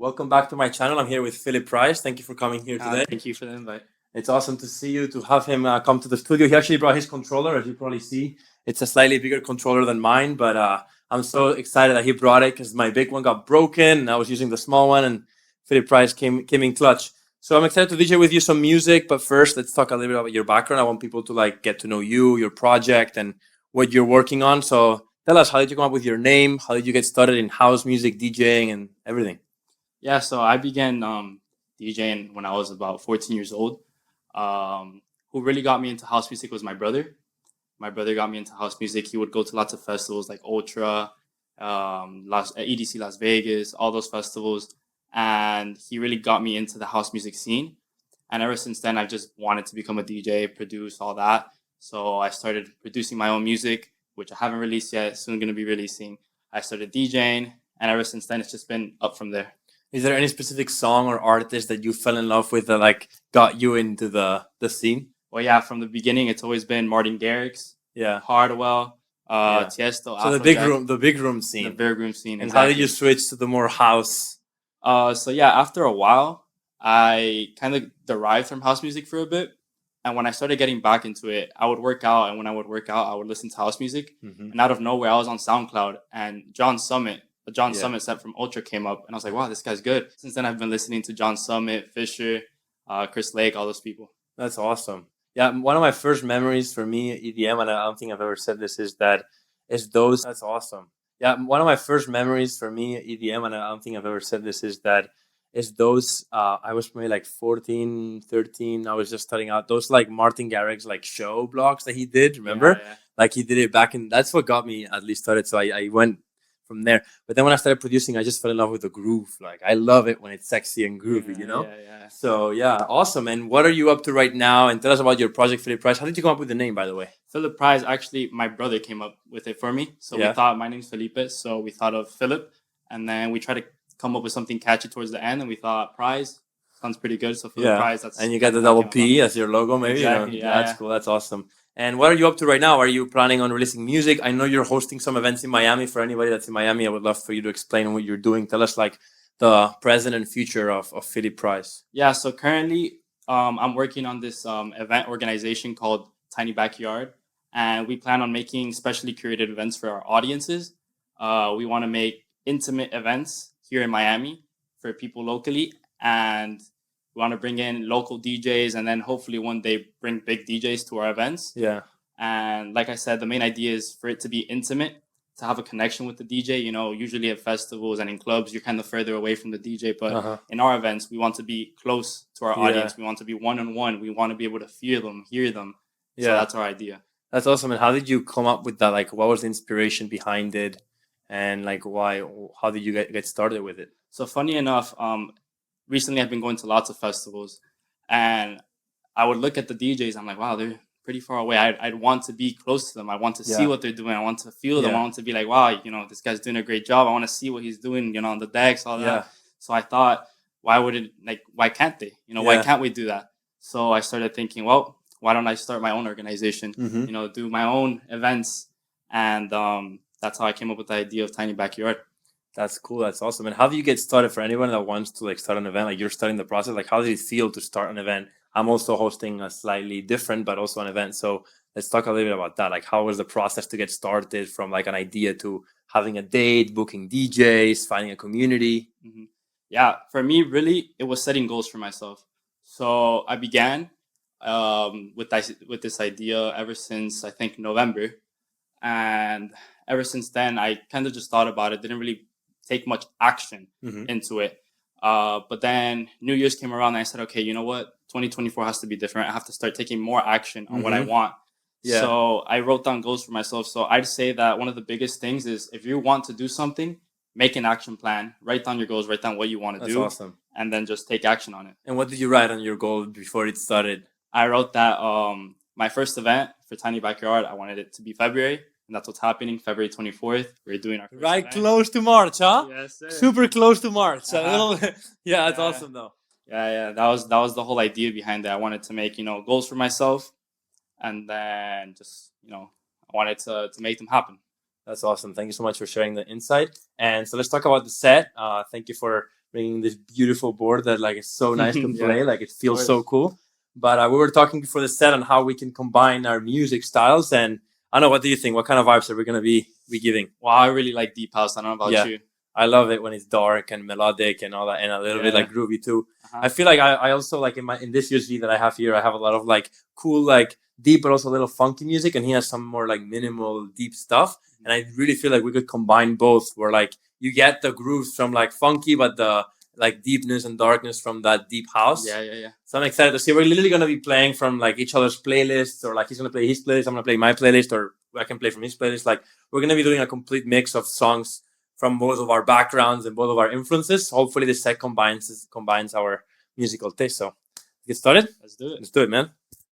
Welcome back to my channel. I'm here with Philip Price. Thank you for coming here today. Thank you for the invite. It's awesome to see you, to have him come to the studio. He actually brought his controller, as you probably see. It's a slightly bigger controller than mine, but I'm so excited that he brought it because my big one got broken and I was using the small one, and Philip Price came in clutch. So I'm excited to DJ with you some music, but first let's talk a little bit about your background. I want people to get to know you, your project, and what you're working on. So tell us, how did you come up with your name? How did you get started in house music, DJing, and everything? Yeah, so I began DJing when I was about 14 years old. Who really got me into house music was my brother. My brother got me into house music. He would go to lots of festivals like Ultra, EDC Las Vegas, all those festivals. And he really got me into the house music scene. And ever since then, I've just wanted to become a DJ, produce, all that. So I started producing my own music, which I haven't released yet, soon going to be releasing. I started DJing, and ever since then, it's just been up from there. Is there any specific song or artist that you fell in love with that got you into the scene? Well, yeah, from the beginning, it's always been Martin Garrix, Yeah, Hardwell, Tiesto. so the big room scene. The big room scene. And exactly. how did you switch to the more house? So yeah, after a while, I kind of derived from house music for a bit. And when I started getting back into it, I would work out. And when I would work out, I would listen to house music. And out of nowhere, I was on SoundCloud, and John Summit set from Ultra came up. And I was like, wow, this guy's good. Since then, I've been listening to John Summit, Fisher, Chris Lake, all those people. That's awesome. Yeah, one of my first memories for me, EDM, and I don't think I've ever said this, is those. That's awesome. Yeah, one of my first memories for me, EDM, and I don't think I've ever said this, is those. I was maybe 14, 13. I was just starting out. Those Martin Garrix show blogs that he did. Remember? Yeah. He did it back in. That's what got me at least started. So I went from there. But then when I started producing, I just fell in love with the groove. I love it when it's sexy and groovy, you know? Yeah. So yeah, awesome. And what are you up to right now? And tell us about your project, Philip Price. How did you come up with the name, by the way? Philip Price, actually, my brother came up with it for me. So we thought, my name's Felipe, so we thought of Philip. And then we tried to come up with something catchy towards the end, and we thought Prize sounds pretty good. So Philip Price, that's... And you got the double P as your logo, maybe? Exactly, That's cool. That's awesome. And what are you up to right now? Are you planning on releasing music? I know you're hosting some events in Miami. For anybody that's in Miami, I would love for you to explain what you're doing. Tell us the present and future of Philip Price. Yeah, so currently I'm working on this event organization called Tiny Backyard. And we plan on making specially curated events for our audiences. We want to make intimate events here in Miami for people locally. And we want to bring in local DJs, and then hopefully one day bring big DJs to our events. Yeah. And like I said, the main idea is for it to be intimate, to have a connection with the DJ. You know, usually at festivals and in clubs, you're kind of further away from the DJ. But in our events, we want to be close to our audience. We want to be one-on-one. We want to be able to feel them, hear them. Yeah. So that's our idea. That's awesome. And how did you come up with that? What was the inspiration behind it? And why? How did you get started with it? So funny enough, recently I've been going to lots of festivals, and I would look at the DJs. I'm like, wow, they're pretty far away. I'd want to be close to them. I want to see what they're doing. I want to feel them. I want to be like, wow, this guy's doing a great job. I want to see what he's doing, on the decks, all that. So I thought, why can't they? Why can't we do that? So I started thinking, well, why don't I start my own organization, do my own events? And that's how I came up with the idea of Tiny Backyard. That's cool. That's awesome. And how do you get started for anyone that wants to start an event? You're starting the process. How does it feel to start an event? I'm also hosting a slightly different, but also an event. So let's talk a little bit about that. How was the process to get started from an idea to having a date, booking DJs, finding a community? Yeah, for me, really, it was setting goals for myself. So I began with this idea ever since, I think, November. And ever since then, I kind of just thought about it, didn't really take much action into it. But then New Year's came around and I said, okay, you know what? 2024 has to be different. I have to start taking more action on what I want. Yeah. So I wrote down goals for myself. So I'd say that one of the biggest things is if you want to do something, make an action plan, write down your goals, write down what you want to do. That's awesome. And then just take action on it. And what did you write on your goal before it started? I wrote that my first event for Tiny Backyard, I wanted it to be February. And that's what's happening, February 24th. We're doing our first event. Close to March, huh? Yes, sir. Super close to March. Yeah, that's awesome, though. Yeah. That was the whole idea behind it. I wanted to make, goals for myself. And then just, I wanted to make them happen. That's awesome. Thank you so much for sharing the insight. And so let's talk about the set. Thank you for bringing this beautiful board that like is so nice to Yeah, play. Like it feels course. so cool. But we were talking before the set on how we can combine our music styles. And I don't know, what do you think? What kind of vibes are we going to be giving? Wow, I really like deep house. I don't know about Yeah. you. I love it when it's dark and melodic and all that, and a little bit Yeah. like groovy too. Uh-huh. I feel like I also like in this USB that I have here, I have a lot of like cool, like deep, but also a little funky music, and he has some more like minimal deep stuff. And I really feel like we could combine both, where like you get the grooves from like funky, but the like deepness and darkness from that deep house. Yeah. So I'm excited to see. We're literally gonna be playing from like each other's playlists, or like he's gonna play his playlist, I'm gonna play my playlist, or I can play from his playlist. Like we're gonna be doing a complete mix of songs from both of our backgrounds and both of our influences. Hopefully, this set combines our musical taste. So, get started. Let's do it. Let's do it, man.